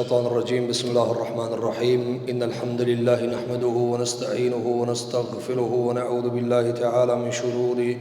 الشيطان الرجيم بسم الله الرحمن الرحيم إن الحمد لله نحمده ونستعينه ونستغفره ونعوذ بالله تعالى من شرور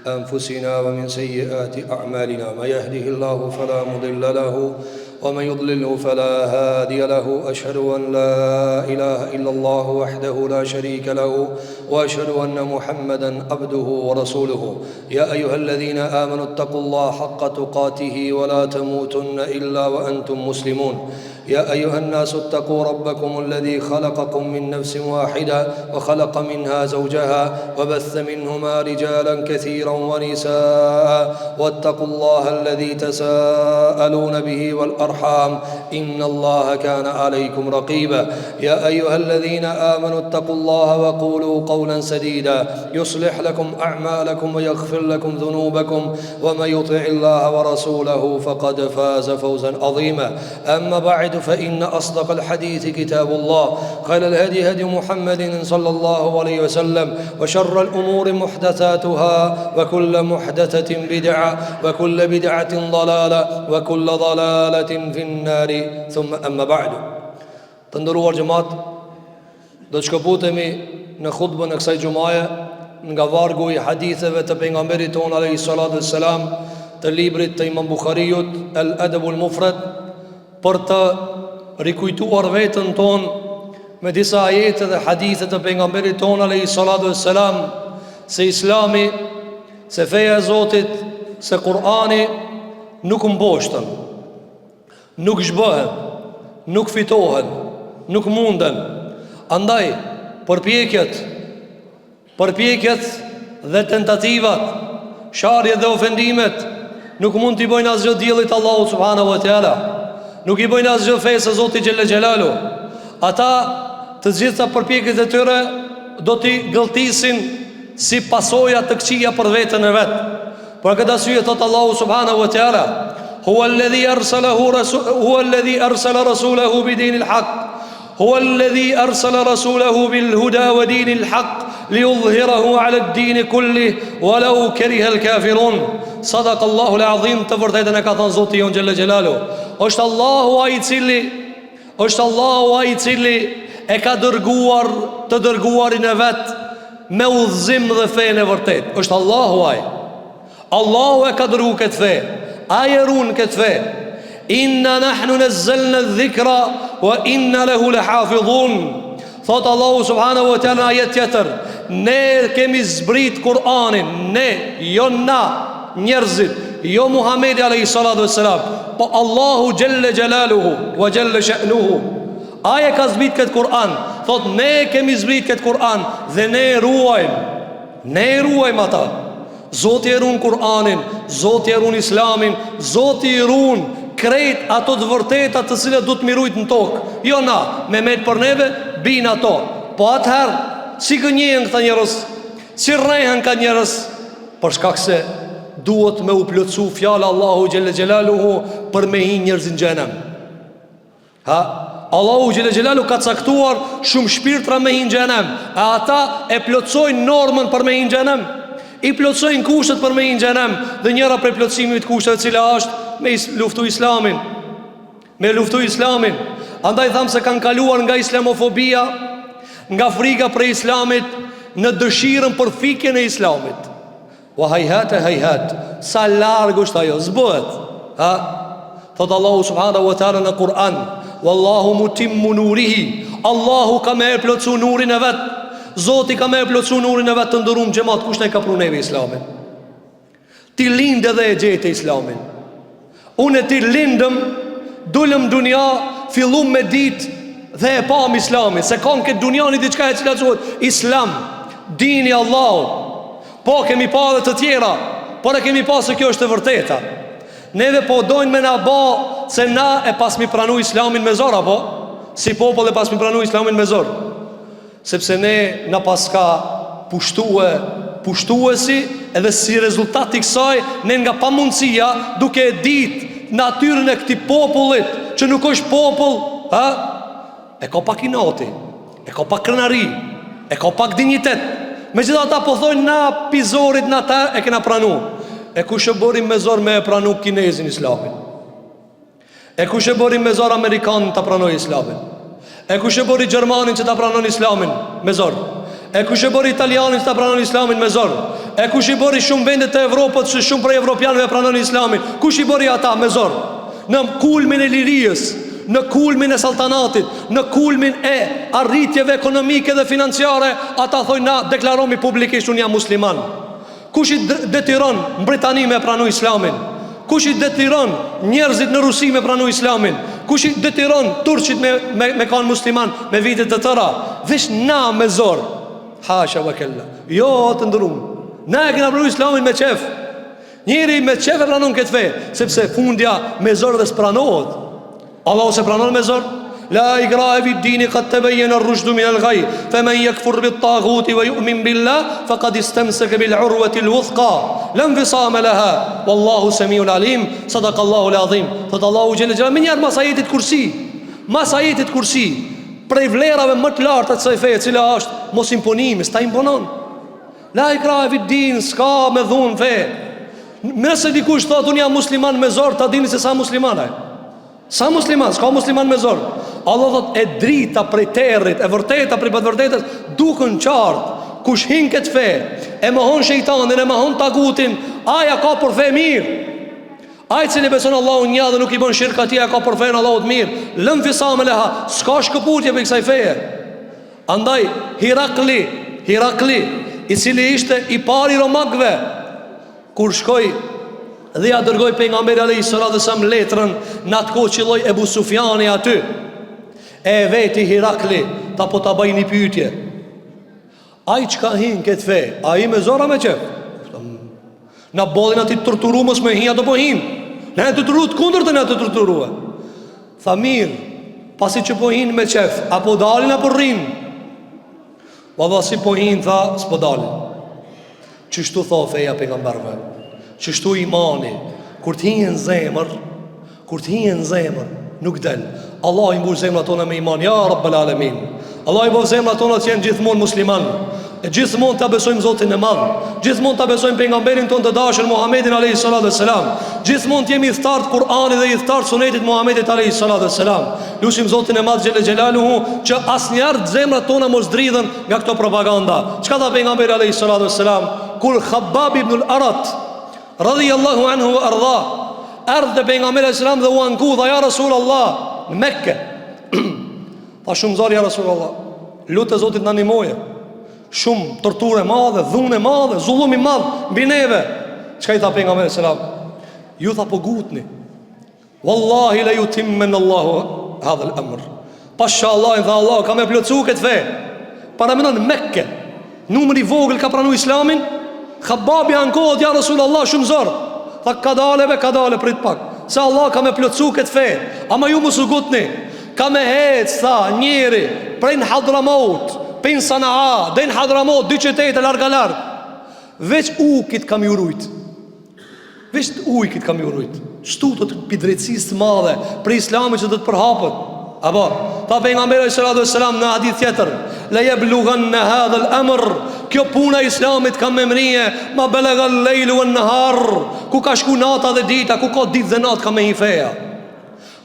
أنفسنا ومن سيئات أعمالنا ما يهده الله فلا مضل له ومن يضلله فلا هادي له أشهد أن لا إله إلا الله وحده لا شريك له وأشهد أن محمدا عبده ورسوله يا أيها الذين آمنوا اتقوا الله حق تقاته ولا تموتن إلا وأنتم مسلمون يا أيها الناس اتقوا ربكم الذي خلقكم من نفس واحدة وخلق منها زوجها وبث منهما رجالا كثيرا ونساء واتقوا الله الذي تساءلون به والأرحام إن الله كان عليكم رقيبا يا أيها الذين آمنوا اتقوا الله وقولوا قولا سديدا يصلح لكم أعمالكم ويغفر لكم ذنوبكم ومن يطع الله ورسوله فقد فاز فوزا عظيما أما بعد فإن أصدق الحديث كتاب الله خير الهدي هدي محمد صلى الله عليه وسلم وشر الأمور محدثاتها وكل محدثة بدعة وكل بدعة ضلالة وكل ضلالة في النار ثم أما بعد تندروا الجماعة do të shkëputemi në khutbën e kësaj xumaje nga vargu I haditheve të pejgamberit ton alayhi salatu wassalam të librit të Imam Buhariut El Adabul Mufrad për të rikujtuar veten ton me disa ajete dhe hadithe të pejgamberit ton alayhi salatu wassalam se Islami, se feja e Zotit, se Kur'ani nuk mboshten, nuk zhbohen, nuk fitohen, nuk munden. Andaj, përpjekjet dhe tentativat, sharjet dhe ofendimet nuk mund t'i bojnë asgjë diellit Allahu subhanahu wa taala. Nuk I bojnë asgjë fesë Zotit xhella xhelalu. Ata të gjitha përpjekjet e tyre do t'i gëlltisin si pasoja të këqija për veten e vet. Për këtë arsye thot Allahu subhanahu wa taala: "Huwa alladhi arsala rasulahu bidinil haqq هو الذي أرسل رسوله بالهدى ودين الحق ليظهره على الدين كله ولو كره الكافرون صدق الله العظيم تفرتيتنا كثان زوتي جل جلاله është Allahu ai I cili e ka dërguar të dërguarin e vet me udhëzim dhe fenë e vërtet. Është Allahu e ka dërguar këtë fe, ai e ruan këtë fe. Inna nahnu nazzalna dhikra wa inna lahu lahafidhun. Thot Allahu subhanahu wa taala ayat tjetër, ne kemi zbrit Kur'anin, ne, jo na, njerëzit, jo Muhamedi alayhi salatu wassalam, po Allahu jalla jalaluhu wa jalla sha'nuhu. Ai e ka zbrit këtë Kur'an. Thot ne kemi zbrit këtë Kur'an dhe ne ruajmë ata. Zoti e ruan Kur'anin, Zoti e ruan Islamin, Zoti I ruan krejt ato të vërteta të cilat du të mirujt në tokë. Jo na, me metë për neve, bin ato. Po atëherë, si gënjehen këta njerëz, si rrehen ka njerëz, për shkak se duhet me u plotësu fjala Allahu xhelle xhelaluhu për me hi njerëz në xhenem. Allahu xhelle xhelalu ka caktuar shumë shpirtra me hi në xhenem, e ata e plotësojnë normën për me hi në xhenem. I plotësojnë kushtet për me hi në xhenem, dhe njëra prej plotësimit të kushteve cila është me luftu Islamin. Andaj thamë se kanë kaluar nga islamofobia, nga frika për Islamit, në dëshirën për fikjen e Islamit. Wa hayhat, sa larg është ajo, zbëhet. Thot Allahu subhanahu wa taala në Kur'an: "Wallahu mutimmu nurihi." Allahu ka me plotësu nurin e vet. Zoti ka me plotësu nurin e vet të ndërum xhamat. Kush ne ka pru neve Islamin? Ti lindë dhe e gjete Islamin. Unë ti lindëm, dulëm dunja, fillum me dit dhe e pam Islamin. Se kam këtë dunjani diçka e cila quhet Islam, dini Allahu. Po kemi pa dhe të tjera, por e kemi pa se kjo është e vërteta. Neve po dojnë me na ba se na e pas mi pranu Islamin me zor, apo? Si popull e pas mi pranu Islamin me zor. Sepse ne na pas ka pushtuesi, edhe si rezultat I kësaj, ne nga pamundësia, duke e ditë natyrën e këtij popullit, që nuk është popull, e ka pak inati, e ka pak krenari, e ka pak dignitet. Megjithatë po thonë na pizorit na ta e kena pranu. E kush e bëri me zor me e pranu kinezin Islamin? E kush e bori me zor Amerikanin të pranoj islamin? E kush e bori Gjermanin që të pranon islamin me zor? E kush e bori Italianin që të pranon islamin me zor? E kush i bori shumë vendet të Evropët që shumë prej evropianëve pranon islamin? Kush i bori ata me zor? Në kulmin e lirijës, në kulmin e saltanatit, në kulmin e arritjeve ekonomike dhe financiare, ata thojnë na deklaromi publikisht unë jam musliman. Kush i detiron Britani me pranu islamin? Kush i detiron njerëzit në Rusi me pranu islamin? Kush i detiron turqit me kanë musliman me vitet të tëra? Vesh na me zor. Hasha wa kella. Jo të ndërum. Na e kena pranu islamin me qef. Njeri me qef e pranon këtë fe, sepse fundja me zor dhe s'pranohet. Allah se pranon me zor. La ikrahe fi ddini qad tabayyana ar-rushdu min al-ghayy faman yakfur bit-taghuti wa yu'min billah faqad istamsaka bil-'urwati al-wuthqa la infisama laha wallahu samiul alim. Sadaqallahu al-azim. Thot Allahu xhelal xhelal minjar masajetit kursi prej vlerave më të larta të kësaj feje, cila është mos imponimi, s'ta imponon. La ikrahe fi ddin, s'ka me dhun fe. Nëse dikush thot unë jam musliman me zor, ta dini se sa musliman ai. Sa musliman, s'ka musliman me zor. Allah thot e drita prej territ, e vërteta prej vërtetës, dukën qartë. Kush hin këtë fe, e mohon shejtanin, e mohon tagutin, aja ka për fe mirë. Ai cili beson Allahun një dhe nuk i bën shirk atij, ka për fen Allahut mirë. Lëm fisam leha, s'ka shkëputje për kësaj feje. Andaj Hirakli, i cili ishte i pari romakëve, kur shkoi dhe ja dërgoi pejgamberi alayhis salam letrën, në atë kohë qelloi Ebu Sufjani aty. E veti Hirakli ta po ta bëj një pyetje. Ai çka hin këtë fe, ai me zora me qef. Na bodhin ati të torturu mos me hinja do po hin. Ne të torturu të kundër të ne të torturua. Tha mirë, pasi që po hin me qef, apo dalin apo rrin? Valla si po hin, tha, s'po dalin. Qështu tha feja pejgamberve, qështu imani, kur t'hijen zemër, nuk del. Allah i mbush zemrat tona me iman, ja Rabbel Alamin. Allah i mbush zemrat tona që jenë gjithmonë musliman, e gjithmonë të besojmë Zotin e madh, gjithmonë të besojmë pejgamberin ton të dashur Muhammedin alayhis salatu wassalam, gjithmonë të jemi i thart Kur'anit dhe i thart Sunetit Muhammedit alayhis salatu wassalam. Lutim Zotin e madh xhel xelaluhu që asnjëherë zemrat tona mos dridhen nga këto propaganda. Çka tha pejgamberi alayhis salatu wassalam kur Khabbab ibn al-Arat radiyallahu anhu wa arda ardhe pejgamberi alayhis salam dhe u anku dha ja Rasulullah në Mekke. Tha shumë zor ja Rasulullah, lutë Zotit na ndihmoje. Shumë torturë madhe, dhunë madhe, zullum i madh mbi neve. Çka i tha pejgamberi selam? Ju tha po gutni. Wallahi la yutimmen Allahu hadha al-amr. Pashallah, tha Allah ka me plotsu këtë fe. Para mendon në Mekke, numri i vogël ka pranuar Islamin. Khababi ankohet ja Rasulullah shumë zor. Tha ka dale prit pak. Se Allah ka me plotsu këtë fe. Ama ju mos u gutni. Ka me hec, tha njeri prej në Hadramaut, pejnë Sanaa, dhe në Hadramot, 2 qytete larg. Veç ujkit kam jurujt. Shtutët për drejtësisë të madhe për Islami që do të përhapët. Apo, tha pejgamberi sallallahu alaihi wasallam në hadith tjetër, la yablughanna hadha al-amr, kjo puna e Islamit ka memrije, ma balagha al-layl wan-nahar, ku ka shku nata dhe dita, ku ka ditë dhe natë ka me një feja.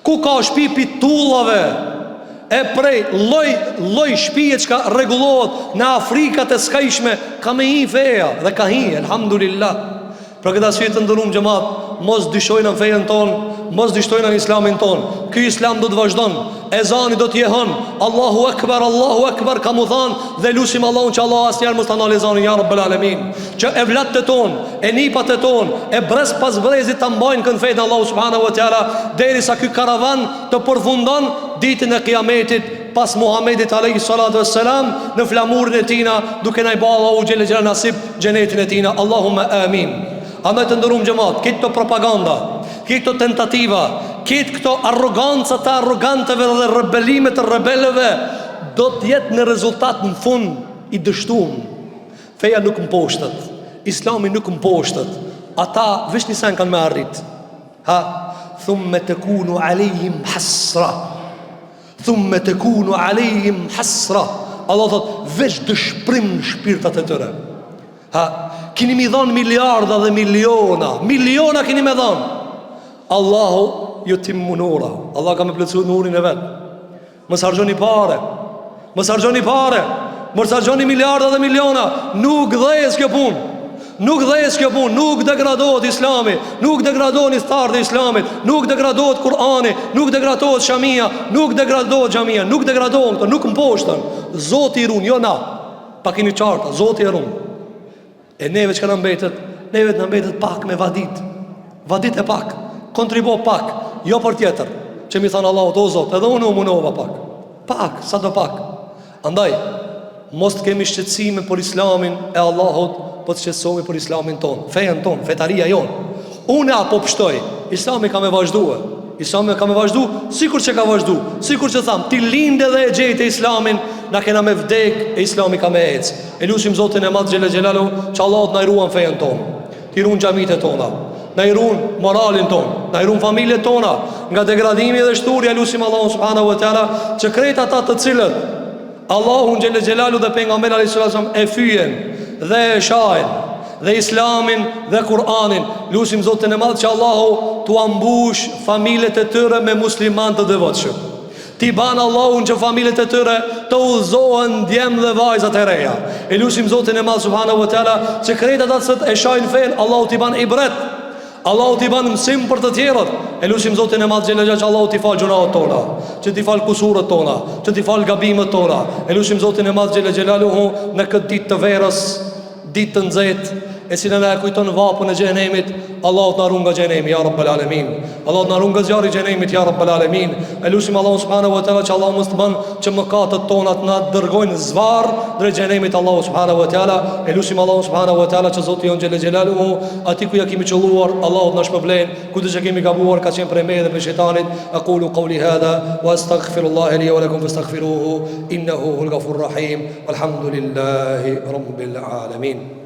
Ku ka shpipi tullave, e prej loj shpije që ka regulohet në Afrikat e skajshme, ka me hi feja dhe ka hi, elhamdulillah. Për këtë arsye të ndërum xhamat, mos dyshojnë në fejen ton, mos dyshojnë në Islamin ton. Ky Islam do të vazhdon, ezani do të jehon, Allahu Akbar, ka mu thanë, dhe lusim Allahun që Allah asnjëherë mos ta ndal ezanin ja Rabbel Alamin. Që evlatët e ton, e nipat e ton, e brez pas brezit ta mbajnë kënd fejnë Allahu subhanahu wa taala derisa ky karavan të përfundon ditën e Kiametit pas Muhammedit alayhi salatu wassalam në flamurin e tina, duke na i bërë Allahu xhelel xhelal nasib xhenetin e tina. Allahumma amin. Andaj të ndërum xhamat, këtë propaganda, këtë tentativa, këto arroganca të arrogantëve dhe rebelimet të rebelëve do të jetë në rezultat në fund i dështuar. Feja nuk mposhtet, Islami nuk mposhtet. Ata veç një sen kanë me arrit. Thumme tekunu alejhim hasra. Allah thot, veç dëshprim në shpirtat e tëre. Kini mi dhanë miliarda dhe miliona kini me dhanë. Allahu yutimmu nura. Allah ka me plotësuar nurin e vet. Mos harxhoni parë. Mos harxhoni parë. Mos harxhoni miliarda dhe miliona. Nuk dhëjes kjo punë. Nuk dhëjes kjo punë, nuk degradohet Islami, nuk degradohen istarët e Islamit, nuk degradohet Kur'ani, nuk degradohet Shamia, nuk degradohet Xhamia, nuk degradohen këto, nuk mposhtën. Zoti i ruan, jo na. Pa keni qarta, Zoti i ruan. E neve çka na mbetet? Neve na mbetet pak me vadit. Vadit e pak, kontribo pak, jo për tjetër. Që mi thanë Allahu, o Zot, edhe unë u munova pak. Pak, sa do pak. Andaj, mos të kemi shqetësime për Islamin e Allahut, po të shqetësohemi për Islamin ton, fejen ton, fetaria jon. Unë apo pështoj, Islami ka me vazhdue. Islami ka me vazhdu, sikur që ka vazhdu. Sikur që tham, ti linde dhe e gjejt e Islamin, na kena me vdek e Islami ka me ec. E lusim Zotin e Madh Xhelel Xhelalu, që Allahut na i ruan fejen ton, ti ruan xhamitë tona, na i ruan moralin ton, na i ruan familjet tona nga degradimi dhe shturja. Lusim Allahun subhanahu wa taala që krejt ata të cilët Allahun Xhelel Xhelalu dhe pejgamberi alayhis salam e fyen dhe e shajnë dhe Islamin dhe Kur'anin, lusim Zotin e Madh që Allahu t'u ambush familjet e tyre me musliman të devotshëm. Ti ban Allahun që familjet e tyre të udhëzohen djem dhe vajzat e reja. E lusim Zotin e Madh subhanahu wa taala që krejt ata që e shajnë fen, Allahu t'i ban ibret, Allahu t'i ban mësim për të tjerët. E lusim Zotin e Madh Xhelel Xhelalu që Allahu t'i fal gjunahet tona, që t'i fal kusuret tona, që t'i fal gabimet tona. E lusim Zotin e Madh Xhelel Xhelalu në këtë ditë të verës, ditë të nxehtë, e cila na kujton vapun e xhenemit. Allahu na ruan nga xhenemi ya rabbal alamin. Allahu na ruan nga zjarri i xhenemit ya rabbal alamin. E lutim Allahu subhanahu wa taala që Allahu mos të bën që mëkatet tona të na dërgojnë zvarr drejt xhenemit Allahu subhanahu wa taala. E lutim Allahu subhanahu wa taala që Zoti jon xhelel xhelaluhu aty ku ja kemi çolluar, Allahu na shpëblen, ku do që kemi gabuar ka qenë prej meje dhe prej shejtanit. Aqulu qawli hadha wa astaghfirullaha li wa lakum fastaghfiruhu innahu huwal ghafurur rahim. Walhamdulillahi rabbil alamin.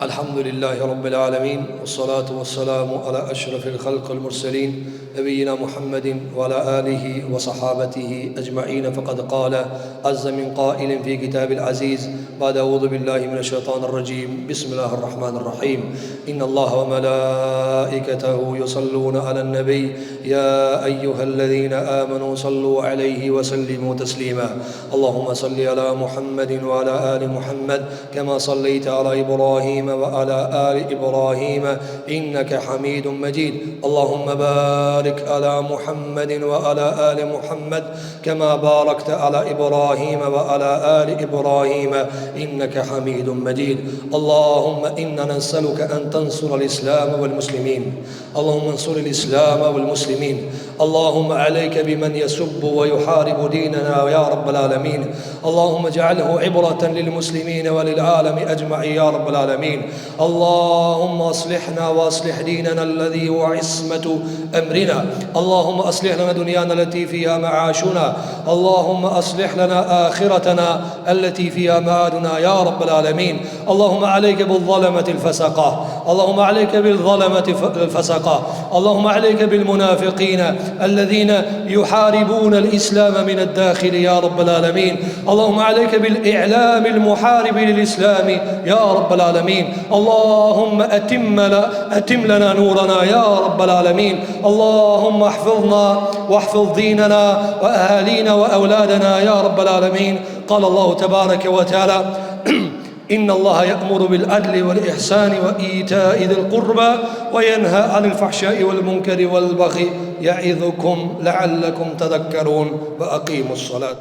الحمد لله رب العالمين والصلاة والسلام على أشرف الخلق المرسلين نبينا محمد وعلى آله وصحابته أجمعين. فقد قال عز من قائل في كتاب العزيز بعد أعوذ بالله من الشيطان الرجيم بسم الله الرحمن الرحيم إن الله وملائكته يصلون على النبي يا أيها الذين آمنوا صلوا عليه وسلموا تسليما. اللهم صل على محمد وعلى آل محمد كما صليت على إبراهيم وعلى آل إبراهيم إنك حميد مجيد. اللهم بارك على محمد وعلى آل محمد كما باركت على إبراهيم وعلى آل إبراهيم إنك حميد مجيد. اللهم إنا نسألك أن تنصر الإسلام والمسلمين. اللهم انصر الإسلام والمسلمين. اللهم عليك بمن يسب ويحارب ديننا يا رب العالمين. اللهم اجعله عبرة للمسلمين وللعالم أجمعين يا رب العالمين. اللهم أصلحنا وأصلح ديننا الذي هو عصمة أمرنا. اللهم أصلح لنا دنيانا التي فيها معاشنا. اللهم أصلح لنا آخرتنا التي فيها معادنا يا رب العالمين. اللهم عليك بالظلمة الفسقة. اللهم عليك بالظلمة الفسقة. اللهم عليك بالمنافقين الذين يحاربون الإسلام من الداخل يا رب العالمين. اللهم عليك بالإعلام المحارب للإسلام يا رب العالمين. اللهم أتم لنا نورنا يا رب العالمين. اللهم احفظنا واحفظ ديننا وأهالينا وأولادنا يا رب العالمين. قال الله تبارك وتعالى إن الله يأمر بالعدل والإحسان وإيتاء ذي القربى وينهى عن الفحشاء والمنكر والبغي يعظكم لعلكم تذكرون وأقيموا الصلاة.